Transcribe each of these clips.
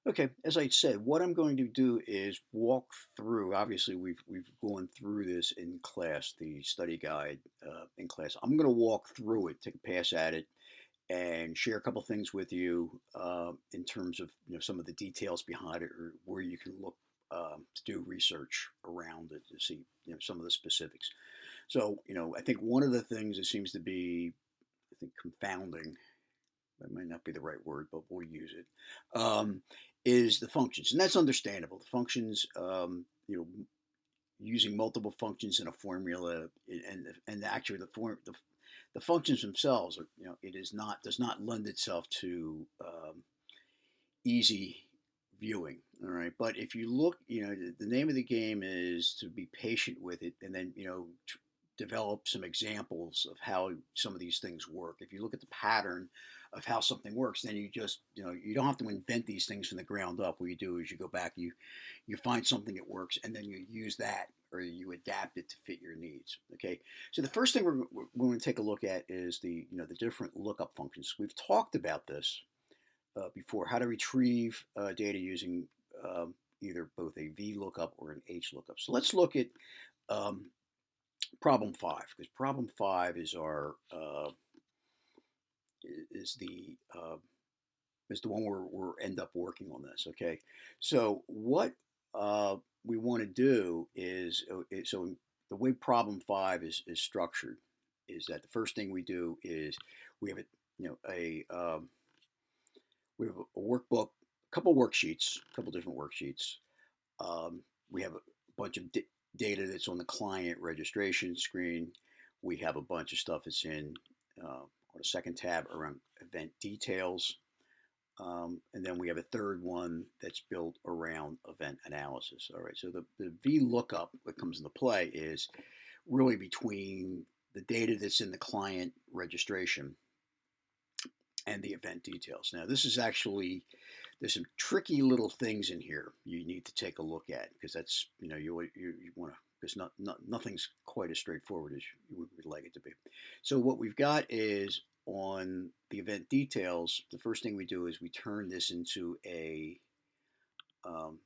Okay, as I said, what I'm going to do is walk through. Obviously, we've gone through this in class, the study guide in class. I'm going to walk through it, take a pass at it, and share a couple things with you in terms of some of the details behind it, or where you can look to do research around it to see some of the specifics. So I think one of the things that seems to be, I think, confounding, that might not be the right word, but we'll use it, is the functions. And that's understandable. The functions, using multiple functions in a formula, and actually the functions themselves are, it is not does not lend itself to easy viewing. All right, but if you look, the name of the game is to be patient with it, and then develop some examples of how some of these things work. If you look at the pattern of how something works, then you just you don't have to invent these things from the ground up. What you do is you go back, you find something that works, and then you use that or you adapt it to fit your needs. Okay, so the first thing we're going to take a look at is the different lookup functions. We've talked about this before, how to retrieve data using either both a VLOOKUP or an HLOOKUP. So let's look at um, problem five, because problem five is our is the uh, is the one where we're end up working on this. Okay, so what we want to do is so the way problem five is structured is that the first thing we do is we have a you know a workbook, a couple worksheets, a couple different worksheets. We have a bunch of data that's on the client registration screen. We have a bunch of stuff that's in on a second tab around event details. And then we have a third one that's built around event analysis. All right, so the VLOOKUP that comes into play is really between the data that's in the client registration and the event details. Now, this is actually, there's some tricky little things in here you need to take a look at, because that's, you want to, because nothing's quite as straightforward as you would like it to be. So what we've got is on the event details, the first thing we do is we turn this into um,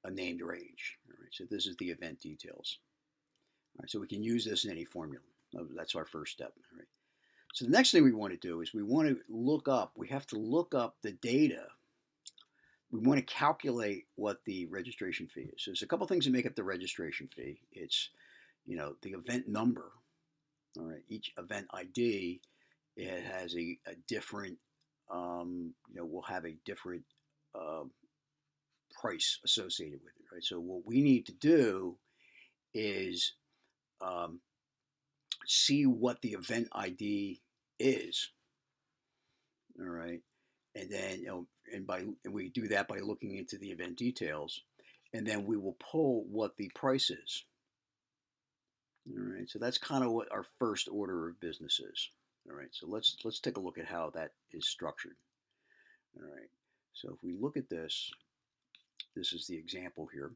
a named range. All right, so this is the event details. All right, so we can use this in any formula. That's our first step. All right. So the next thing we want to do is we have to look up the data. We want to calculate what the registration fee is. So there's a couple things that make up the registration fee. It's, the event number. All right, each event ID, it has a different, will have a different uh, price associated with it, right? So what we need to do is um, see what the event ID is. All right, and then and we do that by looking into the event details, and then we will pull what the price is. All right, so that's kind of what our first order of business is. All right, so let's take a look at how that is structured. All right, so if we look at this, this is the example here.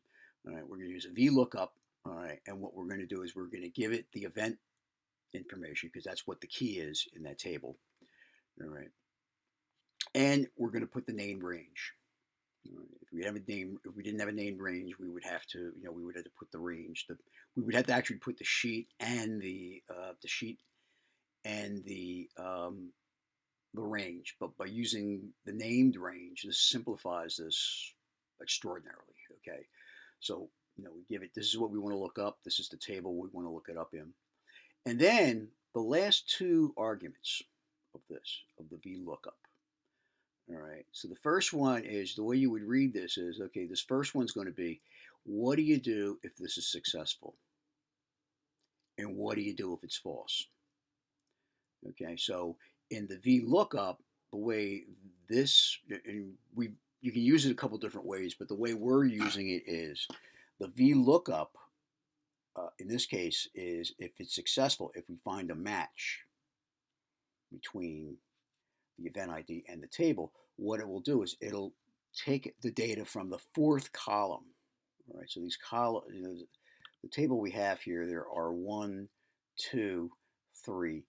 All right, we're going to use a VLOOKUP. All right, and what we're going to do is we're going to give it the event information, because that's what the key is in that table. All right, and we're going to put the named range. All right. If we didn't have a named range, we would have to, we would have to put the range. We would have to actually put the sheet and the range. But by using the named range, this simplifies this extraordinarily. Okay, so we give it. This is what we want to look up. This is the table we want to look it up in. And then the last two arguments of the VLOOKUP. All right. So the first one is, the way you would read this is, okay, this first one's going to be, what do you do if this is successful? And what do you do if it's false? Okay. So in the VLOOKUP, the way this, and you can use it a couple different ways, but the way we're using it is the VLOOKUP, in this case, is if it's successful, if we find a match between the event ID and the table, what it will do is it'll take the data from the fourth column. All right, so these columns, the table we have here, there are 1, 2, 3,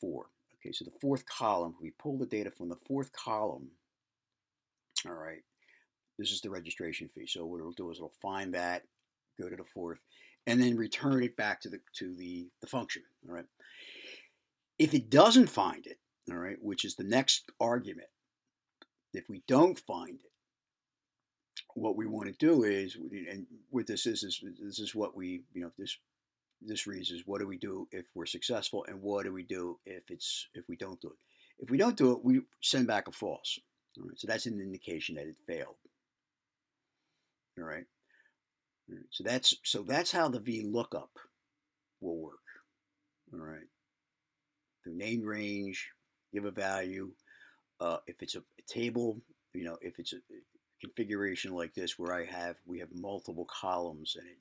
4. Okay, so the fourth column, we pull the data from the fourth column. All right, This is the registration fee. So what it'll do is it'll find that, go to the fourth, and then return it back to the function. All right. If it doesn't find it, all right, which is the next argument, if we don't find it, what we want to do is, and what this is what we, this reads is, what do we do if we're successful, and what do we do if we don't do it? If we don't do it, we send back a false. All right, so that's an indication that it failed. All right. All right. So that's how the VLOOKUP will work. All right. The name range, give a value. If it's a table, if it's a configuration like this where we have multiple columns in it,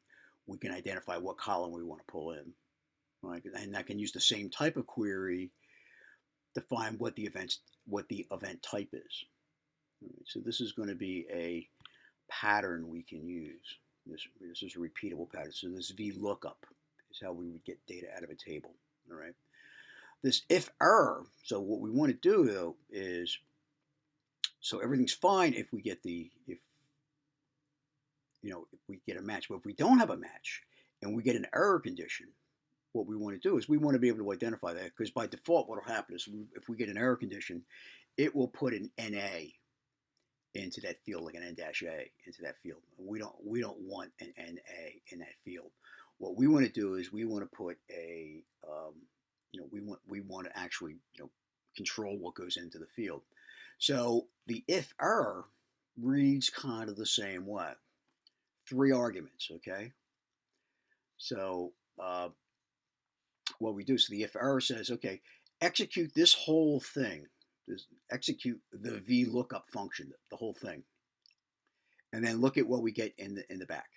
we can identify what column we want to pull in. Right? And I can use the same type of query to find what the event type is. Right? So this is going to be a pattern we can use. This is a repeatable pattern. So this VLOOKUP is how we would get data out of a table. All right. This if error. So what we want to do though is, so everything's fine if we get if we get a match. But if we don't have a match and we get an error condition, what we want to do is we want to be able to identify that, because by default what will happen is if we get an error condition, it will put an NA into that field, like an N-A into that field. We don't want an NA in that field. What we want to do is we want to put a we want to actually control what goes into the field. So the if error reads kind of the same way. 3 arguments, okay? So what we do, so the if error says, okay, execute this whole thing, execute the VLOOKUP function, the whole thing, and then look at what we get in the back,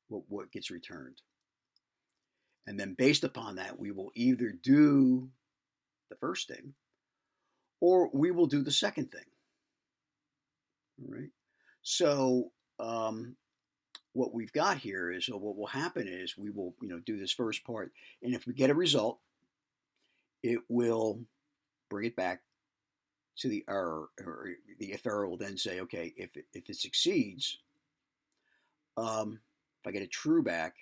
what gets returned. And then based upon that, we will either do the first thing or we will do the second thing. All right. So what we've got here is, so what will happen is we will do this first part, and if we get a result, it will bring it back to the error, or the if error will then say, okay, if it succeeds, if I get a true back,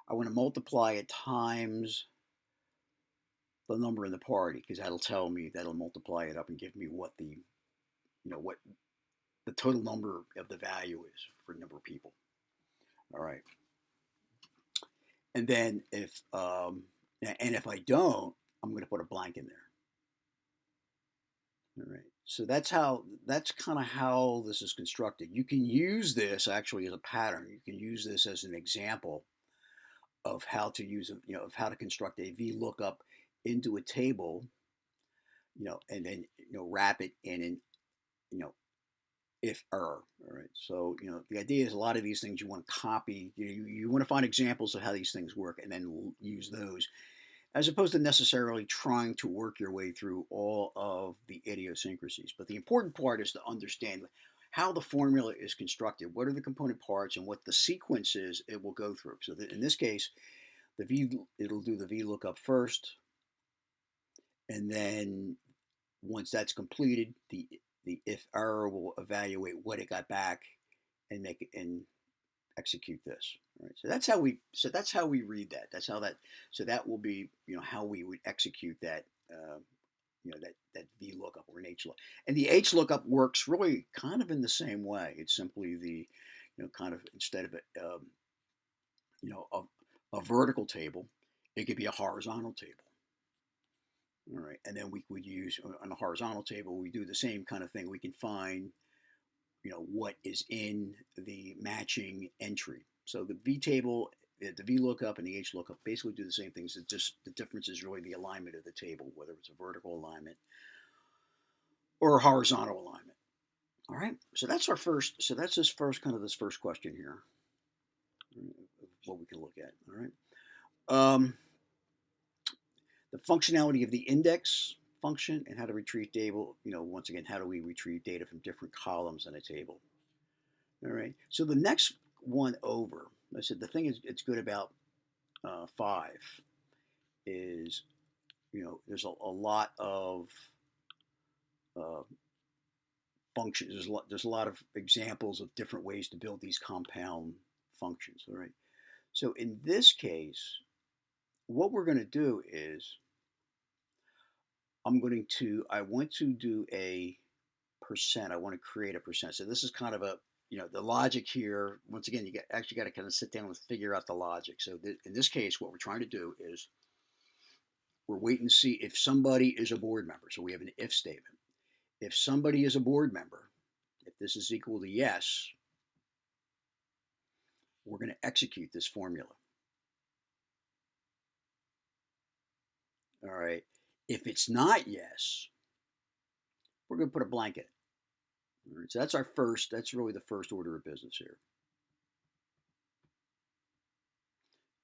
I want to multiply it times the number in the party, because that'll multiply it up and give me what what the total number of the value is for a number of people. All right. And then if I don't, I'm going to put a blank in there. All right. So that's kind of how this is constructed. You can use this actually as a pattern. You can use this as an example of how to of how to construct a VLOOKUP into a table, and then wrap it in an if error. All right. So the idea is, a lot of these things you want to copy. You want to find examples of how these things work and then use those, as opposed to necessarily trying to work your way through all of the idiosyncrasies. But the important part is to understand how the formula is constructed, what are the component parts, and what the sequence is it will go through. So in this case, it'll do the VLOOKUP first, and then once that's completed, the if error will evaluate what it got back and execute this. All right. So that's how we read that. So that will be how we would execute that that VLOOKUP or an HLOOKUP. And the HLOOKUP works really kind of in the same way. It's simply the kind of, instead of a vertical table, it could be a horizontal table. All right, and then we would use, on a horizontal table, we do the same kind of thing. We can find, what is in the matching entry. So the VTable, the VLOOKUP, and the HLOOKUP basically do the same things. It's just the difference is really the alignment of the table, whether it's a vertical alignment or a horizontal alignment. All right, so that's our first. So that's this first question here, what we can look at. All right. The functionality of the index function and how to retrieve table, once again, how do we retrieve data from different columns in a table? All right. So the next one over, I said the thing is, it's good about 5 is, there's a lot of functions. There's a lot of examples of different ways to build these compound functions. All right. So in this case, what we're going to do is I want to do a percent. I want to create a percent. So this is kind of a, the logic here. Once again, you actually got to kind of sit down and figure out the logic. So in this case, what we're trying to do is we're waiting to see if somebody is a board member. So we have an if statement. If somebody is a board member, if this is equal to yes, we're going to execute this formula. All right. If it's not yes, we're going to put a blanket. All right, so that's really the first order of business here.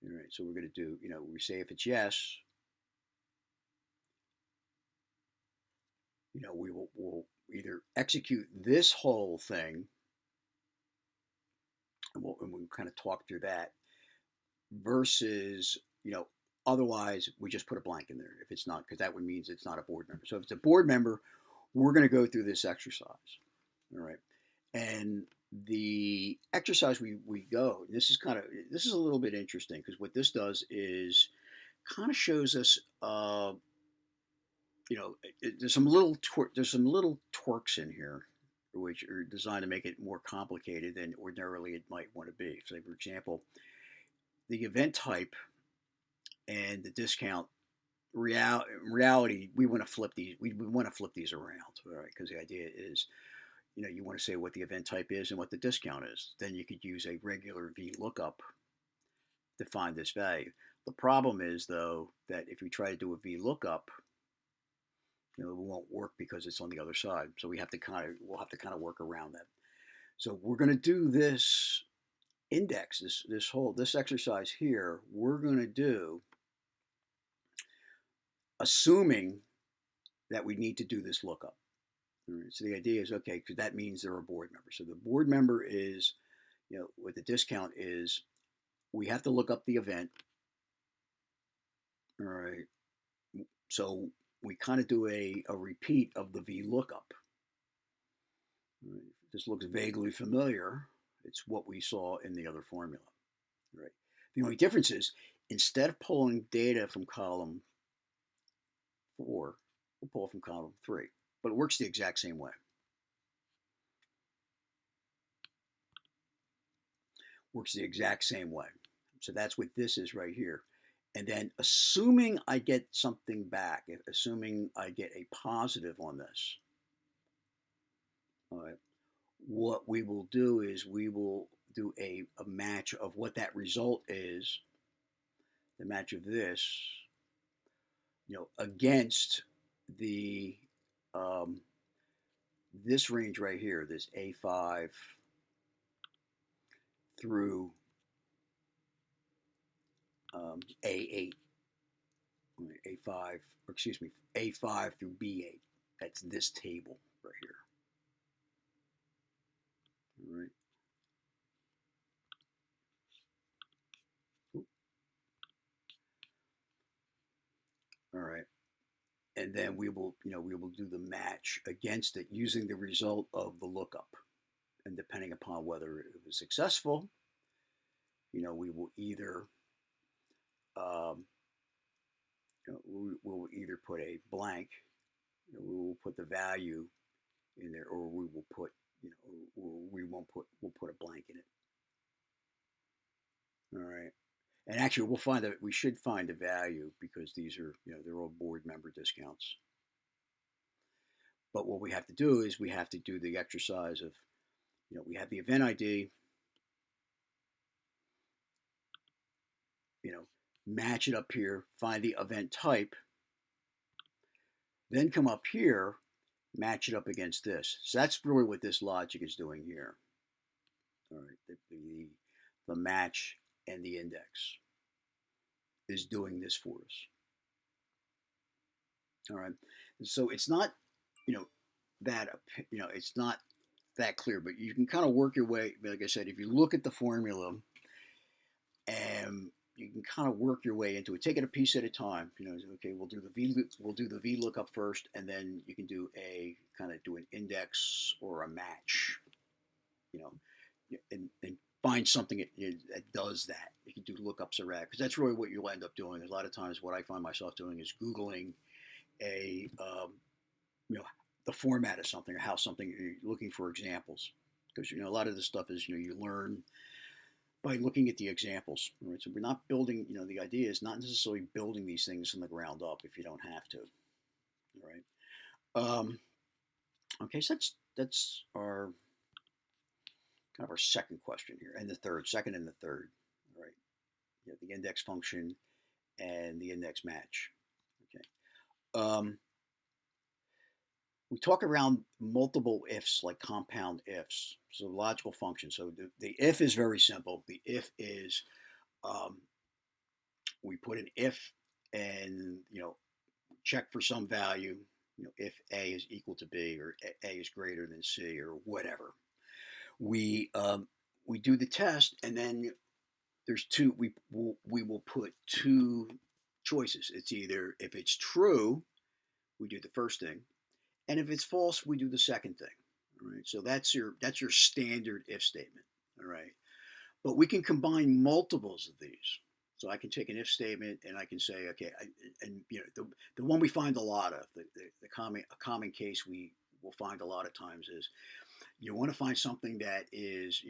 All right, so we're going to do, we say if it's yes, we'll either execute this whole thing, and we'll kind of talk through that, versus, otherwise we just put a blank in there if it's not, because that would mean it's not a board member. So if it's a board member, we're going to go through this exercise. All right. And the exercise we go, this is a little bit interesting, because what this does is kind of shows us, there's some little twerks in here, which are designed to make it more complicated than ordinarily it might want to be. So, for example, the event type and the discount. Reality, we want to flip these. We want to flip these around, all right? Because the idea is, you want to say what the event type is and what the discount is. Then you could use a regular VLOOKUP to find this value. The problem is, though, that if we try to do a VLOOKUP, it won't work because it's on the other side. So we'll have to kind of work around that. So we're going to do this index, this exercise here. We're going to do, assuming that we need to do this lookup. All right, so the idea is, okay, because that means they're a board member. So the board member is, what the discount is, we have to look up the event. All right. So we kind of do a repeat of the VLOOKUP. Right. This looks vaguely familiar. It's what we saw in the other formula. Right. The only difference is, instead of pulling data from column 4, we'll pull it from column 3. But it works the exact same way. Works the exact same way. So that's what this is right here. And then assuming I get something back, assuming I get a positive on this, all right, what we will do is we will do a match of what that result is, the match of this, against the this range right here, this A5 through A8, A5, or excuse me, A5 through B8. That's this table right here. All right. All right. And then we will do the match against it using the result of the lookup. And depending upon whether it was successful, we will either we'll either put a blank, we will put the value in there, or we will put, or we'll put a blank in it. All right. And actually, we should find a value, because these are, they're all board member discounts. But what we have to do is we have to do the exercise of, we have the event ID, match it up here, find the event type, then come up here, match it up against this. So that's really what this logic is doing here. All right, the match and the index is doing this for us. All right, so it's not, that, it's not that clear, but you can kind of work your way. Like I said, if you look at the formula, and you can kind of work your way into it. Take it a piece at a time. Okay, we'll do the V lookup first, and then you can do a kind of do an index or a match. You know, and find something that does that. You can do lookups around because that's really what you'll end up doing. A lot of times, what I find myself doing is googling a you know the format of something or how something you're looking for examples because a lot of this stuff is you learn by looking at the examples. Right? So we're not building. The idea is not necessarily building these things from the ground up if you don't have to. All right. Okay, so that's our kind of our second question here, and the third, second and the third. All right. The index function and the index match. Okay. We talk around multiple ifs, like compound ifs, so logical functions. So the if is very simple. The if is um, we put an if and check for some value. If A is equal to B or A is greater than C or whatever. We do the test, and then there's two. We will put two choices. It's either if it's true, we do the first thing, and if it's false, we do the second thing. All right. So that's your standard if statement. All right. But we can combine multiples of these. So I can take an if statement and I can say, okay, and the one we find a lot of, the a common case we will find a lot of times is you want to find something that is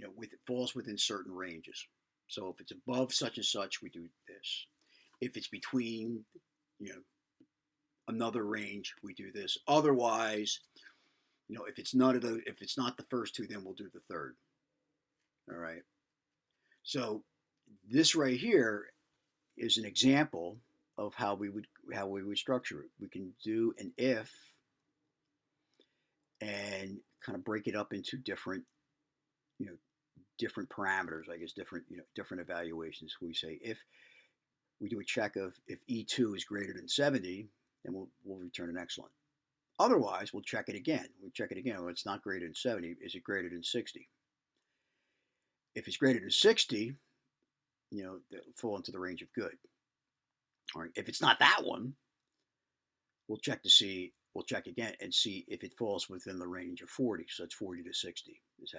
falls within certain ranges. So if it's above such and such, we do this. If it's between another range, we do this. Otherwise, if it's none of those, if it's not the first two, then we'll do the third. All right. So this right here is an example of how we would structure it. We can do an if and kind of break it up into different different parameters. I guess different evaluations. We say if we do a check of if E2 is greater than 70, then we'll return an excellent. Otherwise, we'll check it again. Well, it's not greater than 70. Is it greater than 60? If it's greater than 60, they'll fall into the range of good. All right. If it's not that one, we'll check again and see if it falls within the range of 40. So it's 40 to 60 is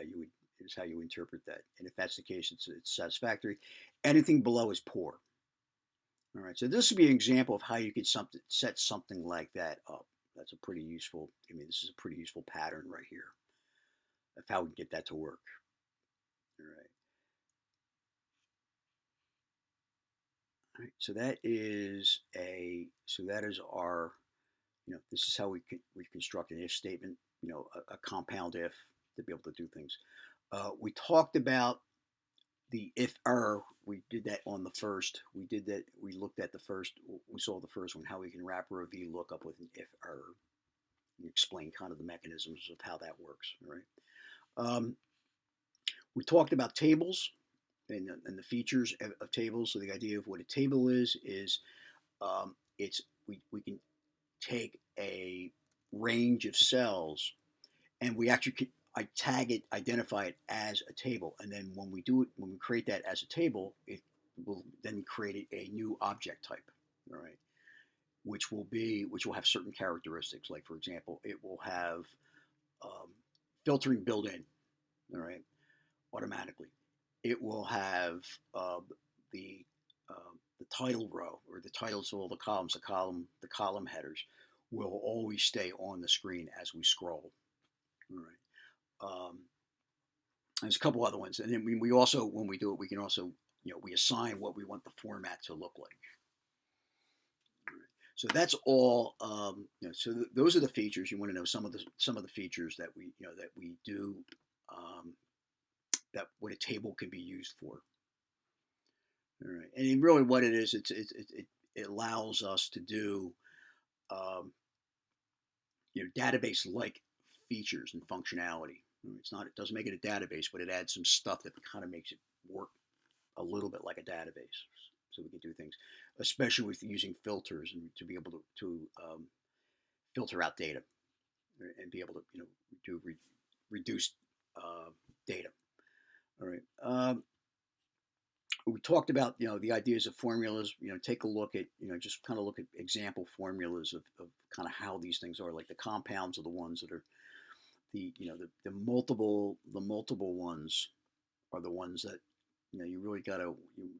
how you interpret that. And if that's the case, it's satisfactory. Anything below is poor. All right. So this would be an example of how you could set something like that up. That's a pretty useful. This is a pretty useful pattern right here of how we get that to work. All right. All right. So that is our. This is how we construct an if statement. A compound if to be able to do things. We talked about the if error. We did that on the first. We did that. We looked at the first. We saw the first one, how we can wrap a V lookup with an if error. And explain kind of the mechanisms of how that works. All right. We talked about tables and the features of tables. So the idea of what a table is it's we can take a range of cells and we actually can, I tag it, identify it as a table, and then when we create that as a table, it will then create a new object type. All right. Which will have certain characteristics. Like, for example, it will have filtering built in, all right, automatically. It will have the title row or the titles of all the columns. The column headers will always stay on the screen as we scroll. All right. There's a couple other ones, and then we also, when we do it, we can also we assign what we want the format to look like. So that's all. So those are the features. You want to know some of the features that we do. That what a table can be used for. All right, and really what it is, it allows us to do database-like features and functionality. It doesn't make it a database, but it adds some stuff that kind of makes it work a little bit like a database. So we can do things, especially with using filters and to be able to filter out data and be able to do reduced data. All right. We talked about, the ideas of formulas. Take a look at, just kind of look at example formulas of kind of how these things are. Like the compounds are the ones that are the multiple ones are the ones that you really got to.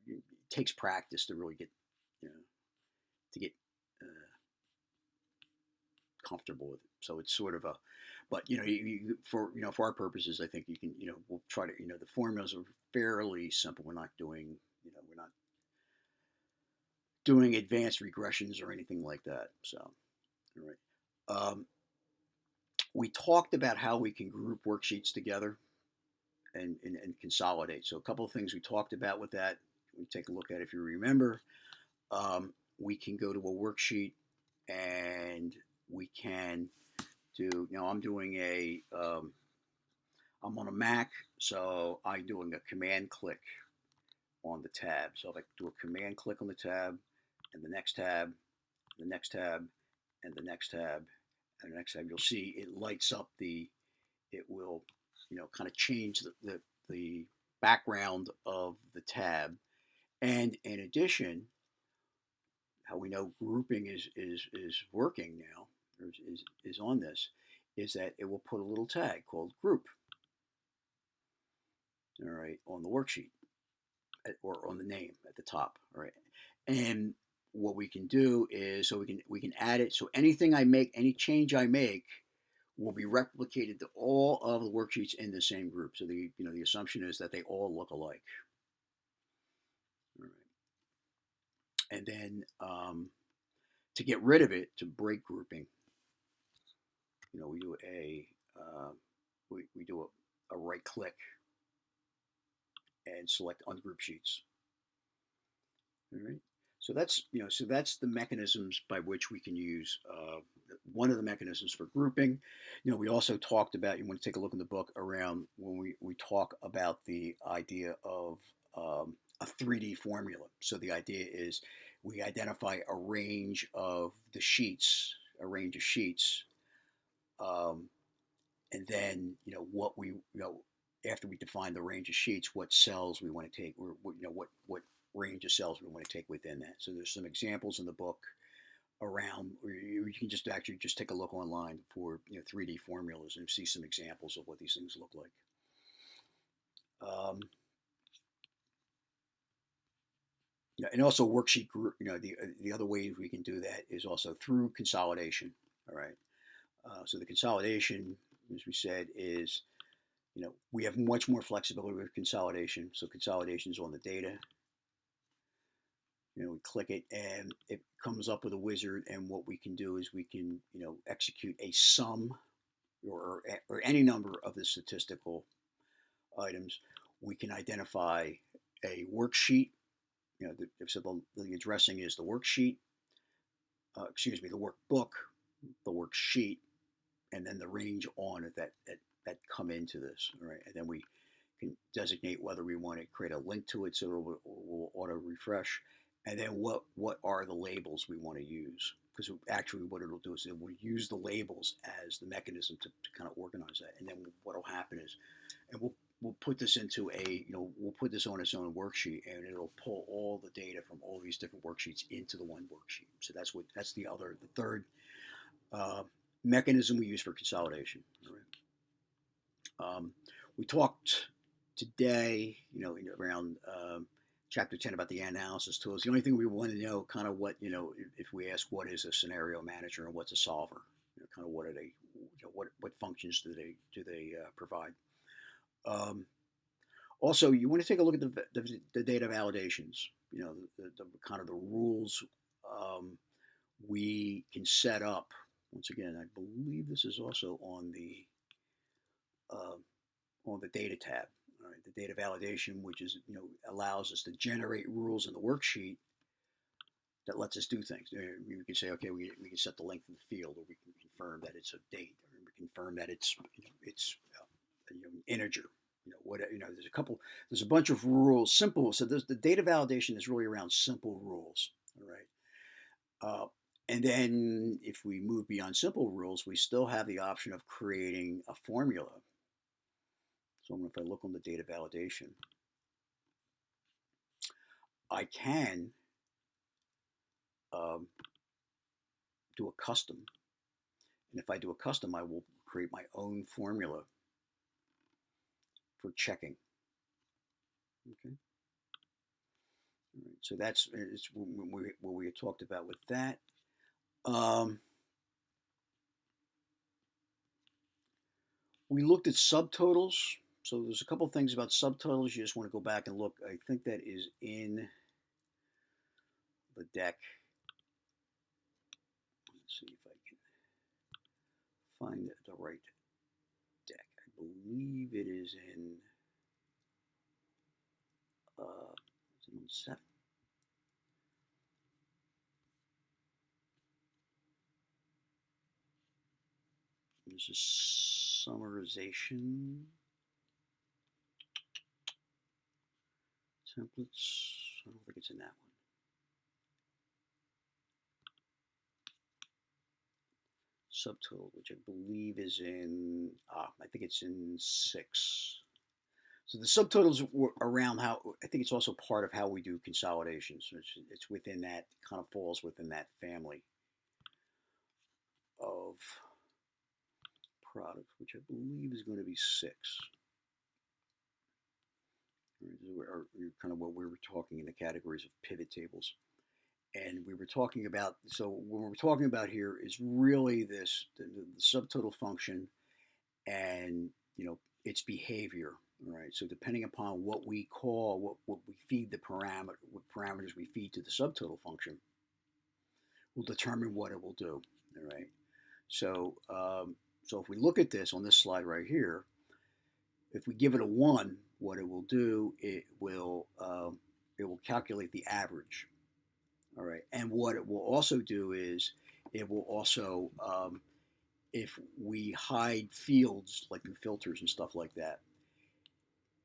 It takes practice to really get you know to get uh, comfortable with it. So it's sort of a, but for our purposes, I think you can we'll try to the formulas are fairly simple. We're not doing advanced regressions or anything like that. So all right. We talked about how we can group worksheets together and consolidate. So a couple of things we talked about with that. We take a look at if you remember. We can go to a worksheet and we can do. I'm on a Mac, so I'm doing a command click on the tab. So if I do a command click on the tab, and the next tab, the next tab, and the next tab, and the next tab, you'll see it lights up it will, kind of change the background of the tab. And in addition, how we know grouping is working now, or is on this, is that it will put a little tag called group, all right, on the worksheet or on the name at the top, all right. And what we can do is so we can add it. So anything I make, any change I make, will be replicated to all of the worksheets in the same group. So the assumption is that they all look alike. All right. And then to get rid of it, to break grouping, we do we do a right click and select ungroup sheets. All right. So that's the mechanisms by which we can use one of the mechanisms for grouping. We also talked about, you want to take a look in the book around when we talk about the idea of a 3D formula. So the idea is we identify a range of sheets, um, and then what after we define the range of sheets, what cells we want to take, or what range of cells we want to take within that. So there's some examples in the book around, or you can just actually just take a look online for 3D formulas and see some examples of what these things look like. Yeah, and also worksheet group. The other way we can do that is also through consolidation. All right. So the consolidation, as we said, is we have much more flexibility with consolidation. So consolidation is on the data. We click it and it comes up with a wizard. And what we can do is we can execute a sum or any number of the statistical items. We can identify a worksheet. So the addressing is the worksheet. The workbook, the worksheet, and then the range on it that come into this. All right, and then we can designate whether we want to create a link to it so it will auto refresh, and then what are the labels we want to use, because actually what it'll do is it will use the labels as the mechanism to kind of organize that. And then what will happen is, and we'll put this into we'll put this on its own worksheet, and it'll pull all the data from all these different worksheets into the one worksheet. So that's the third uh, mechanism we use for consolidation. All right. We talked today, around chapter 10 about the analysis tools. The only thing we want to know, kind of what, if we ask what is a scenario manager and what's a solver, kind of what are they, what functions do they provide. Also, you want to take a look at the data validations, the kind of the rules we can set up. Once again, I believe this is also on the data tab. All right, the data validation, which is allows us to generate rules in the worksheet that lets us do things. We can say, okay, we can set the length of the field, or we can confirm that it's a date, or we confirm that it's an integer. There's a bunch of rules, simple. So the data validation is really around simple rules. All right. And then if we move beyond simple rules, we still have the option of creating a formula. So if I look on the data validation, I can um, do a custom. And if I do a custom, I will create my own formula for checking. Okay. All right. So that's it's what we had talked about with that. Um, we looked at subtotals. So there's a couple things about subtotals you just want to go back and look. I think that is in the deck. Let's see if I can find the right deck. I believe it is in is it on 7? There's a summarization templates. I don't think it's in that one. Subtotal, which I believe is in, I think it's in 6. So the subtotals were around how, I think it's also part of how we do consolidations. So it's within that, kind of falls within that family of products, which I believe is going to be 6. Or kind of what we were talking in the categories of pivot tables. And we were talking about, so what we're talking about here is really this, the subtotal function and, its behavior, right? So depending upon what we call, what we feed the parameter, what parameters we feed to the subtotal function, will determine what it will do, all right? So if we look at this on this slide right here, if we give it a 1, what it will do, it will calculate the average, all right? And what it will also do is it will also, if we hide fields like the filters and stuff like that,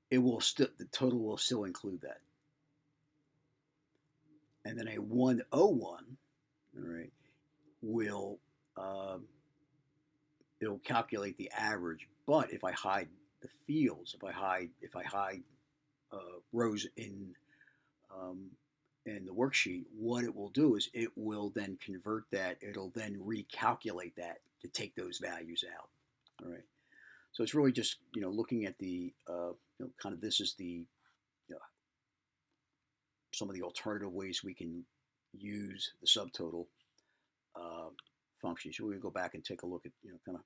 it will still, the total will still include that. And then a 101, all right, will it'll calculate the average. But if I hide the fields, if I hide rows um, in the worksheet, what it will do is it will then convert that. It'll then recalculate that to take those values out. All right. So it's really just looking at the kind of, this is the you know, some of the alternative ways we can use the subtotal uh, function. So we're gonna go back and take a look at kind of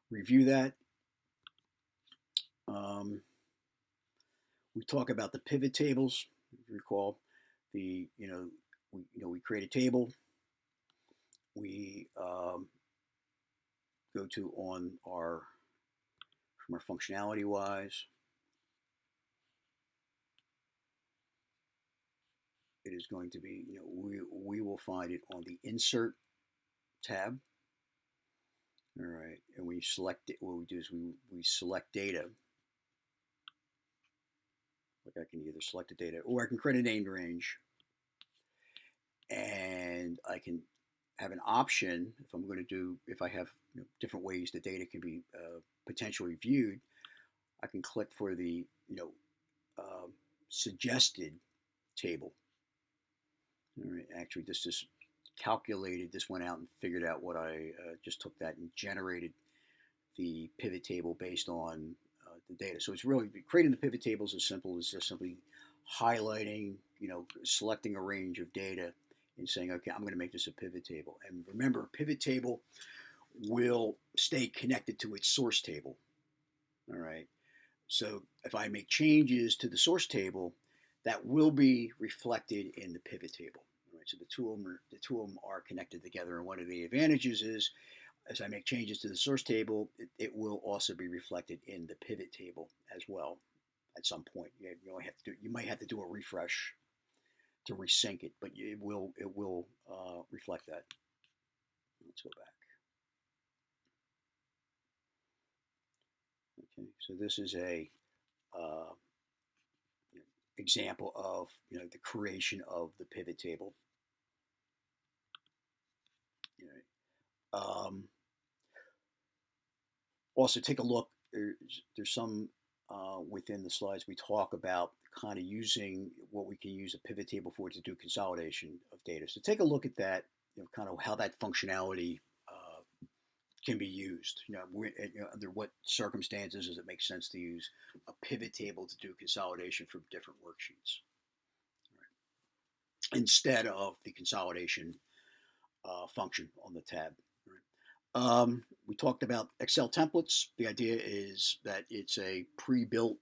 review that. Um, we talk about the pivot tables. If you recall, we create a table. We go to on our from our functionality wise. It is going to be we will find it on the insert tab. All right, and we select it. What we do is we select data. Like I can either select the data or I can create a named range, and I can have an option if I'm going to do, if I have different ways the data can be potentially viewed. I can click for the suggested table. All right, actually, this just calculated. This went out and figured out what I just took that and generated the pivot table based on the data. So it's really creating the pivot tables as simple as just simply highlighting, selecting a range of data and saying, okay, I'm going to make this a pivot table. And remember, a pivot table will stay connected to its source table. All right. So if I make changes to the source table, that will be reflected in the pivot table. All right. So the two of them are connected together. And one of the advantages is, as I make changes to the source table, it will also be reflected in the pivot table as well. At some point, you might have to do a refresh to resync it, but it will reflect that. Let's go back. Okay, so this is a uh, example of the creation of the pivot table. Also, take a look. There's some within the slides, we talk about kind of using what we can use a pivot table for to do consolidation of data. So take a look at that, kind of how that functionality can be used. Under what circumstances does it make sense to use a pivot table to do consolidation from different worksheets, right, instead of the consolidation function on the tab. Right. We talked about Excel templates. The idea is that it's a pre-built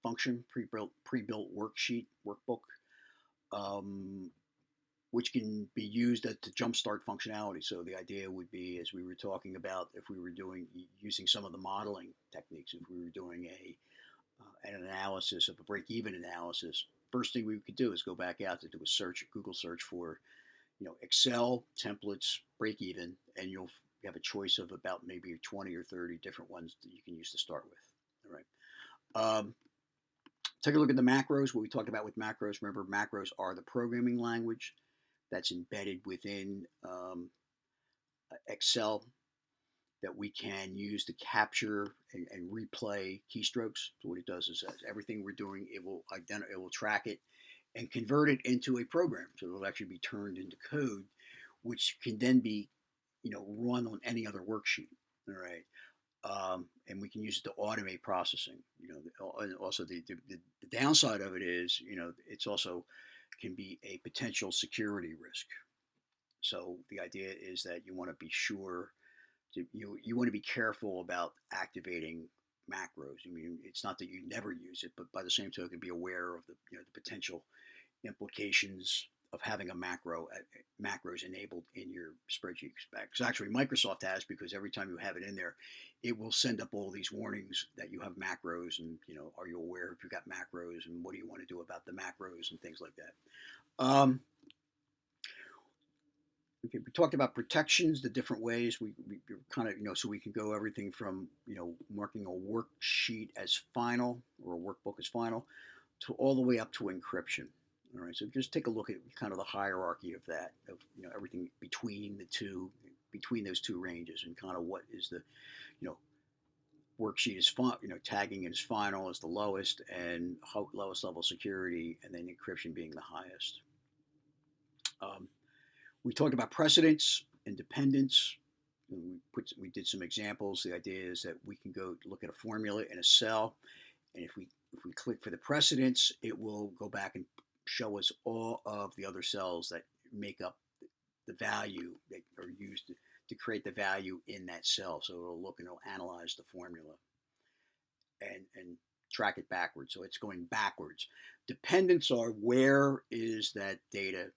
function, pre-built worksheet, workbook, um, which can be used to jumpstart functionality. So the idea would be, as we were talking about, if we were using some of the modeling techniques, if we were doing an analysis of a break-even analysis, first thing we could do is go back out to do a search, Google search for, Excel templates break-even, and you'll have a choice of about maybe 20 or 30 different ones that you can use to start with. All right. Take a look at the macros, what we talked about with macros. Remember, macros are the programming language that's embedded within Excel that we can use to capture and replay keystrokes. So what it does is everything we're doing, it will track it and convert it into a program. So it'll actually be turned into code, which can then be, run on any other worksheet. All right. And we can use it to automate processing. And also the downside of it is, it's also can be a potential security risk. So the idea is that you want to be sure you want to be careful about activating macros. I mean, it's not that you never use it, but by the same token, be aware of the potential implications of having a macros enabled in your spreadsheet. Because actually Microsoft has, because every time you have it in there, it will send up all these warnings that you have macros, and are you aware if you've got macros, and what do you want to do about the macros and things like that. Okay, we talked about protections, the different ways we kind of, so we can go everything from, marking a worksheet as final or a workbook as final to all the way up to encryption. All right, so just take a look at kind of the hierarchy of that, of everything between those two ranges, and kind of what is the, worksheet is tagging it as final as the lowest, and lowest level security, and then encryption being the highest. We talked about precedence and dependence. We did some examples. The idea is that we can go look at a formula in a cell, and if we click for the precedence, it will go back and show us all of the other cells that make up the value that are used to create the value in that cell. So it'll look and it'll analyze the formula and track it backwards. So it's going backwards. Dependents are, where is that data,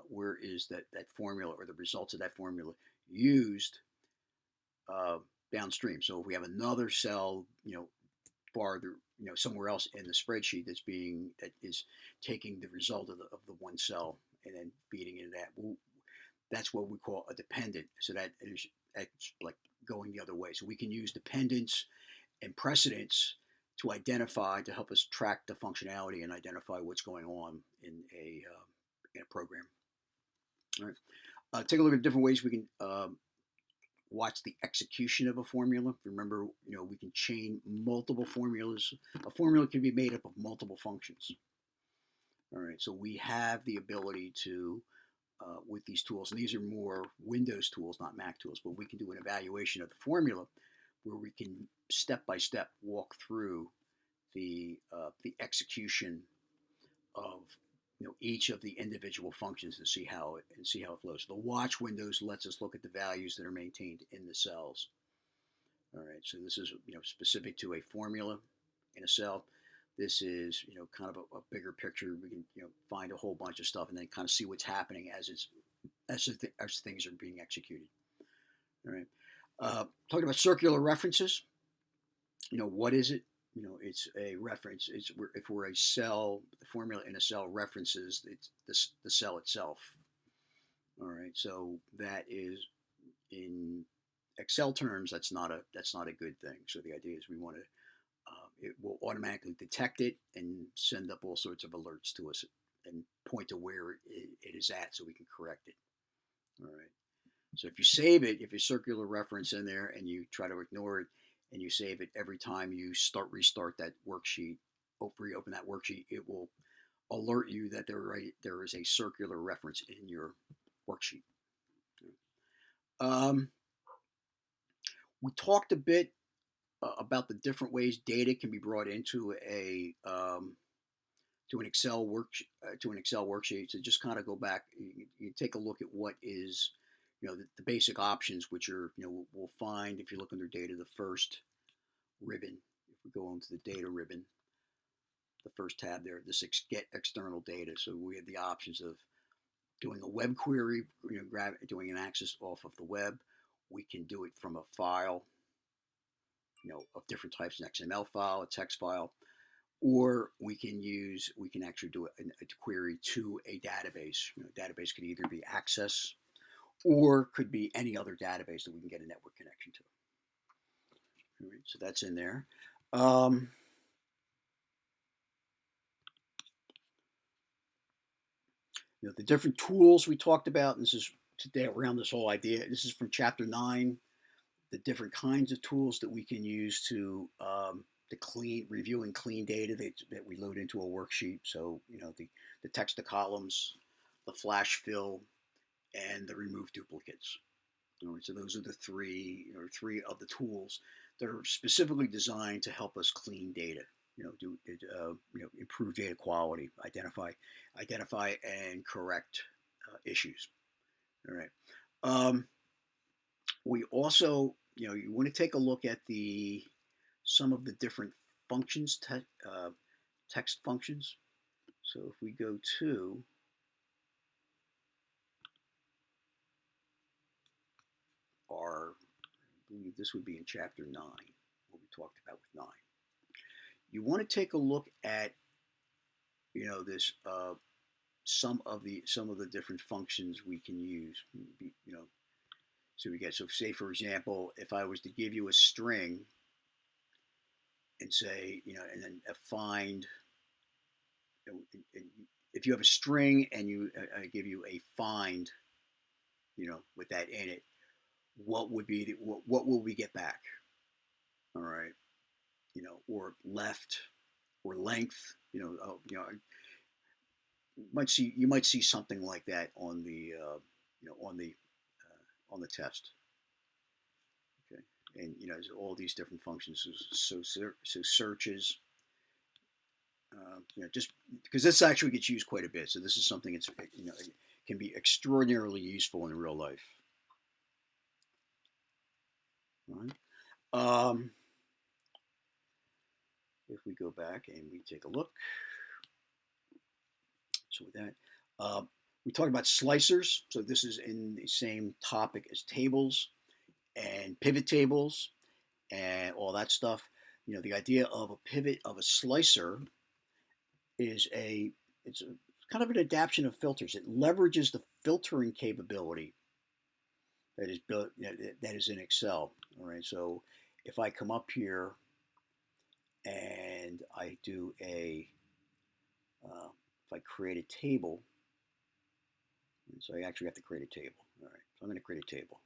where is that formula or the results of that formula used downstream. So if we have another cell, farther, somewhere else in the spreadsheet that is taking the result of the one cell and then feeding into that. Well, that's what we call a dependent. So that's like going the other way. So we can use dependents and precedents to help us track the functionality and identify what's going on in a program. All right. Take a look at different ways we can watch the execution of a formula. Remember, we can chain multiple formulas. A formula can be made up of multiple functions. All right, so we have the ability to, with these tools, and these are more Windows tools, not Mac tools, but we can do an evaluation of the formula where we can step by step walk through the execution of each of the individual functions and see how it flows. The watch windows lets us look at the values that are maintained in the cells. All right, so this is specific to a formula in a cell. This is kind of a bigger picture. We can find a whole bunch of stuff and then kind of see what's happening as things are being executed. All right, talking about circular references. What is it? It's a reference. If we're a cell, the formula in a cell references the cell itself. All right, so that is, in Excel terms, that's not a good thing. So the idea is we want to, it will automatically detect it and send up all sorts of alerts to us and point to where it is at so we can correct it. All right. So if you save it, if you circular reference in there and you try to ignore it, and you save it, every time you restart that worksheet, reopen that worksheet, it will alert you that there is a circular reference in your worksheet. Um, we talked a bit about the different ways data can be brought into a to an Excel worksheet. So just kind of go back, you take a look at what is, the basic options, which are, we'll find if you look under data, the first ribbon. If we go into the data ribbon, the first tab there, this get external data. So we have the options of doing a web query, doing an access off of the web. We can do it from a file, of different types, an XML file, a text file, or we can actually do a query to a database. Database could either be Access or could be any other database that we can get a network connection to. All right, so that's in there. The different tools we talked about, and this is today around this whole idea. This is from chapter 9, the different kinds of tools that we can use to review and clean data that we load into a worksheet. So, the text to columns, the flash fill, and the remove duplicates. All right, so those are the three of the tools that are specifically designed to help us clean data. Improve data quality, identify and correct issues. All right. We also, you want to take a look at some of the different functions, text functions. So if we go to I believe this would be in chapter 9, what we talked about with 9. You want to take a look at, this some of the different functions we can use. So say for example, if I was to give you a string and say, and then find, if you have a string and I give you a find, with that in it, what will we get back? All right, or left or length, you might see something like that on the on the test. Okay, and there's all these different functions. So searches. Just because this actually gets used quite a bit, so this is something it can be extraordinarily useful in real life. All right. If we go back and we take a look, so with that, we talked about slicers. So this is in the same topic as tables and pivot tables and all that stuff. The idea of a pivot of a slicer is it's kind of an adaptation of filters. It leverages the filtering capability that is built that is in Excel. All right, so if I come up here and I do if I create a table, so I actually have to create a table. All right, so I'm going to create a table.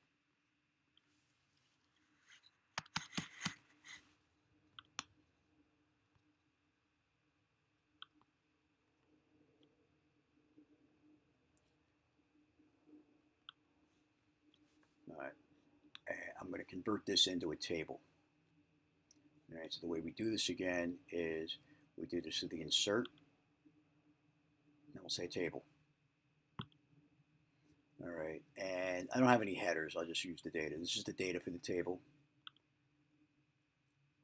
All right, and I'm going to convert this into a table. All right, so the way we do this again is we do this with the insert, and we'll say table. All right, and I don't have any headers. I'll just use the data. This is the data for the table.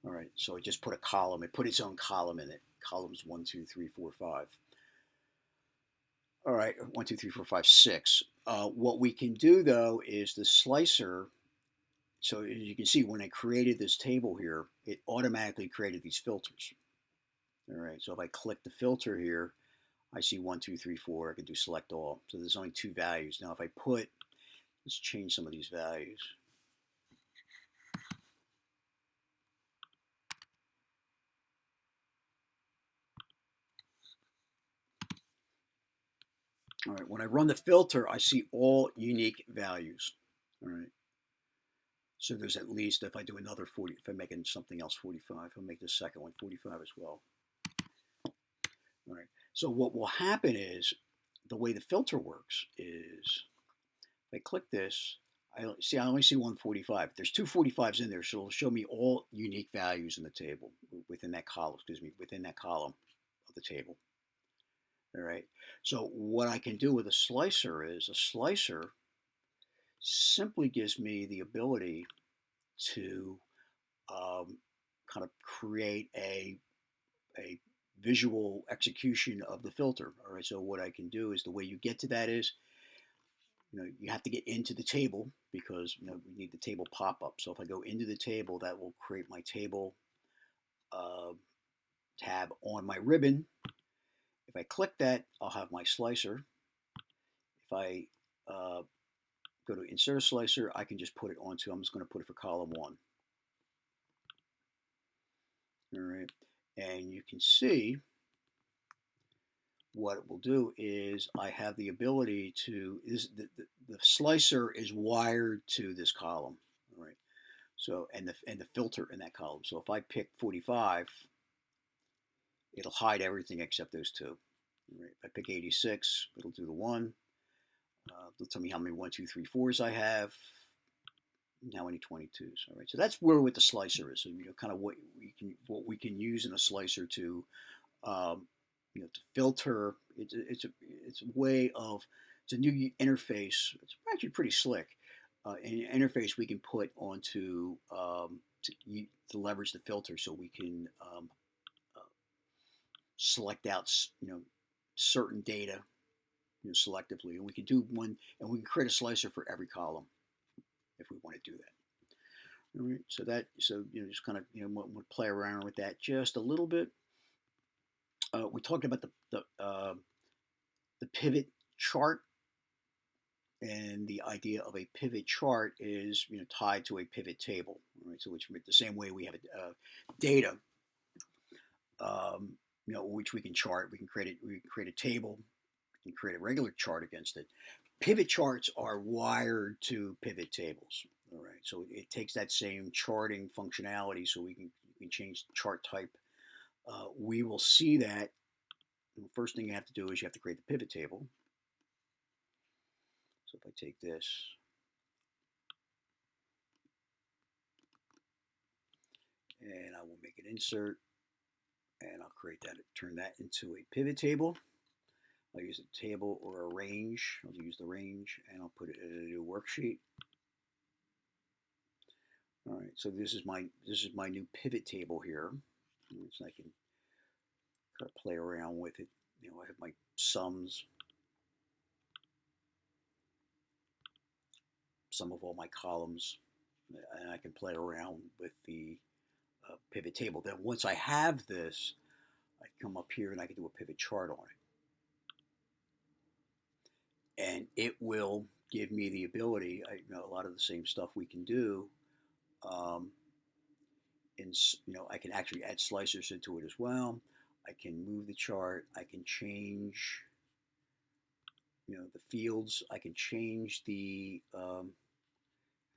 All right, so it just put a column. It put its own column in it. Columns 1, 2, 3, 4, 5. All right, 1, 2, 3, 4, 5, 6. What we can do though is the slicer. So as you can see, when I created this table here, it automatically created these filters. All right, so if I click the filter here, I see 1, 2, 3, 4. I can do select all. So there's only 2 values. Now if I let's change some of these values. All right, when I run the filter, I see all unique values. All right. So there's at least, if I do another 40, if I'm making something else 45, I'll make the second one 45 as well. All right. So what will happen is the way the filter works is if I click this, I only see 145. There's two 45s in there, so it'll show me all unique values in the table within that column, within that column of the table. All right. So what I can do with a slicer is a slicer simply gives me the ability to kind of create a visual execution of the filter. All right. So what I can do is the way you get to that is, you have to get into the table because we need the table pop up. So if I go into the table, that will create my table tab on my ribbon. If I click that, I'll have my slicer. If I go to insert a slicer, I can just put it onto, I'm just going to put it for column 1. All right. And you can see what it will do is I have the ability to, the slicer is wired to this column. All right. So, and the filter in that column. So if I pick 45, it'll hide everything except those two. Right. If I pick 86, it'll do the 1. It'll tell me how many 1, 2, 3, 4s I have, and how many 22s. All right. So that's where what the slicer is. So, kind of what we can use in a slicer to, to filter. It's a way of, it's a new interface. It's actually pretty slick. An interface we can put onto to leverage the filter, so we can select out certain data selectively, and we can do one, and we can create a slicer for every column if we want to do that. All right, so just kind of we'll play around with that just a little bit. We talked about the pivot chart, and the idea of a pivot chart is tied to a pivot table. Right, so which the same way we have data, which we can chart. We can create a table and create a regular chart against it. Pivot charts are wired to pivot tables. All right, so it takes that same charting functionality, so we can change the chart type. We will see that. The first thing you have to do is you have to create the pivot table. So if I take this, and I will make an insert, and I'll create that, turn that into a pivot table. I'll use a table or a range. I'll use the range, and I'll put it in a new worksheet. All right, so this is my new pivot table here. So I can kind of play around with it. I have my sums, sum of all my columns, and I can play around with the pivot table. Then once I have this, I come up here and I can do a pivot chart on it, and it will give me the ability. A lot of the same stuff we can do. I can actually add slicers into it as well. I can move the chart. I can change, the fields. I can change the.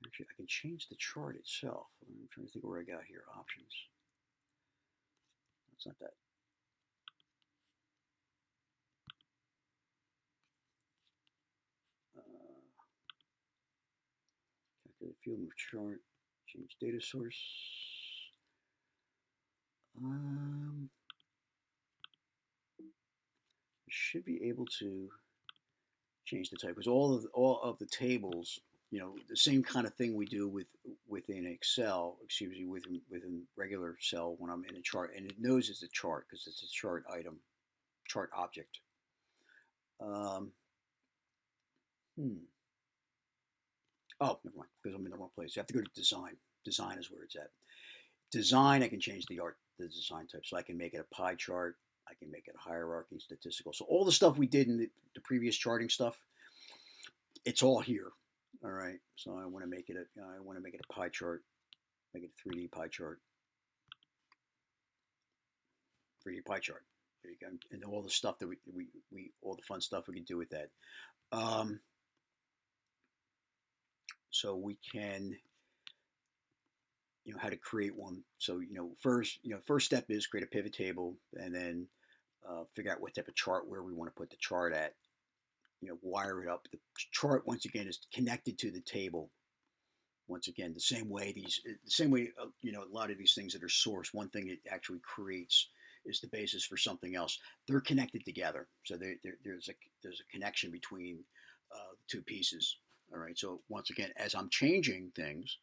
Actually, I can change the chart itself. I'm trying to think where I got here. Options. That's not that. Calculate field, move chart, change data source. I should be able to change the type, because all of the tables, the same kind of thing we do within Excel, excuse me, within regular cell when I'm in a chart, and it knows it's a chart because it's a chart item, chart object. Oh, never mind, because I'm in the wrong place. You have to go to design. Design is where it's at. Design, I can change the design type, so I can make it a pie chart. I can make it a hierarchy, statistical. So all the stuff we did in the previous charting stuff, it's all here. All right. So I want to make it a pie chart. Make it a 3D pie chart. 3D pie chart. There you go. And all the stuff that we all the fun stuff we can do with that. So we can how to create one. So, first step is create a pivot table, and then figure out what type of chart, where we want to put the chart at. Wire it up. The chart, once again, is connected to the table. Once again, the same way, a lot of these things that are sourced, one thing it actually creates is the basis for something else. They're connected together, so there's a connection between the two pieces. All right. So once again, as I'm changing things,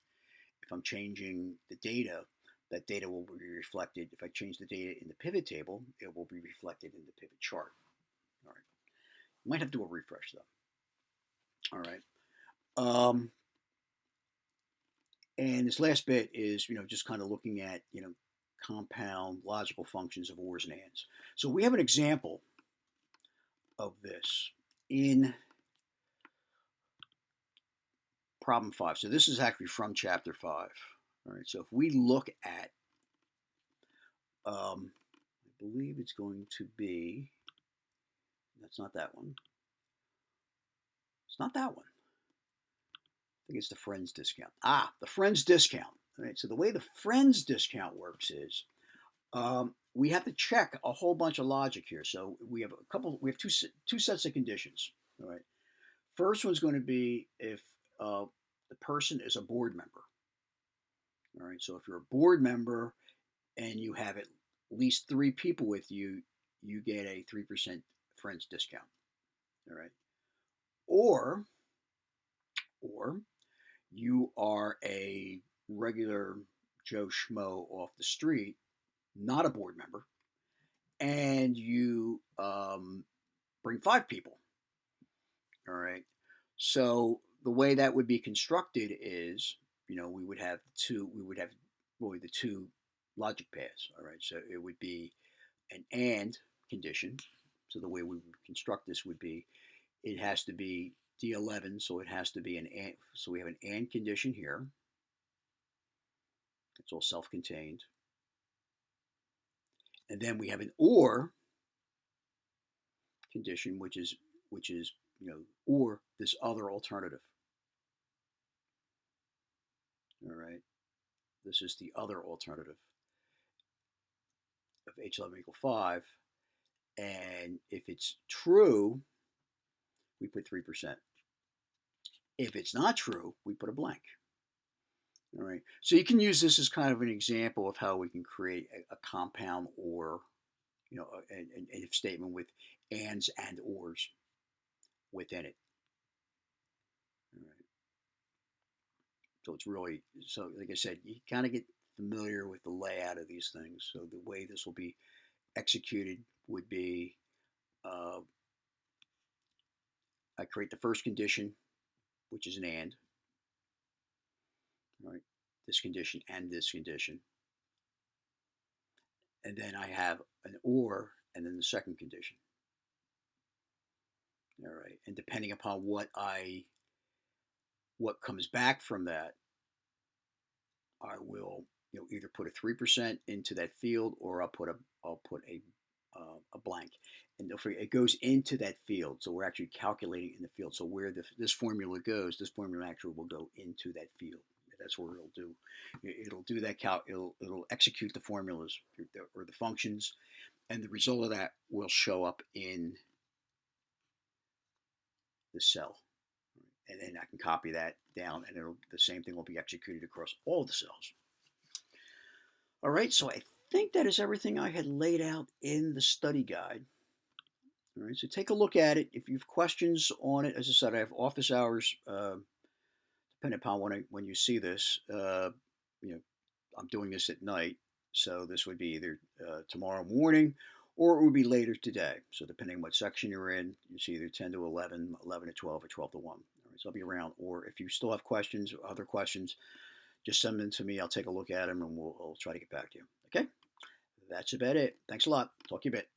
if I'm changing the data, that data will be reflected. If I change the data in the pivot table, it will be reflected in the pivot chart. All right. Might have to do a refresh though. All right. And this last bit is, just kind of looking at, compound logical functions of ors and ands. So we have an example of this in problem 5. So this is actually from chapter 5. All right. So if we look at, I believe it's going to be, that's not that one. It's not that one. I think it's the Friends discount. The Friends discount. All right. So the way the Friends discount works is we have to check a whole bunch of logic here. So we have two sets of conditions. All right. First one's going to be if the person is a board member. All right. So if you're a board member and you have at least 3 people with you, you get a 3% Friends discount. All right. Or you are a regular Joe Schmo off the street, not a board member, and you bring 5 people. All right. So the way that would be constructed is, we would have really the 2 logic paths. All right. So it would be an and condition. So the way we would construct this would be, it has to be D11, so it has to be an and. So we have an and condition here. It's all self-contained. And then we have an or condition, which is or this other alternative. All right. This is the other alternative of H11 equal 5. And if it's true, we put 3%. If it's not true, we put a blank. All right. So you can use this as kind of an example of how we can create a compound or, an if statement with ands and ors within it. All right. So it's really, like I said, you kind of get familiar with the layout of these things. So the way this will be executed would be, I create the first condition, which is an and. All right. This condition and this condition. And then I have an or and then the second condition. All right. And depending upon what comes back from that, I will either put a 3% into that field, or I'll put a blank. And don't forget, it goes into that field. So we're actually calculating in the field. So where this formula goes, this formula actually will go into that field. That's where it'll do. It'll do that it'll execute the formulas or the functions, and the result of that will show up in the cell. And then I can copy that down, and the same thing will be executed across all the cells. All right, so I think that is everything I had laid out in the study guide. All right, so take a look at it. If you have questions on it, as I said, I have office hours, depending upon when you see this. I'm doing this at night, so this would be either tomorrow morning, or it would be later today. So depending on what section you're in, it's either 10 to 11, 11 to 12, or 12 to 1. All right, so I'll be around. Or if you still have questions or other questions, just send them to me. I'll take a look at them, and I'll try to get back to you. Okay? That's about it. Thanks a lot. Talk to you a bit.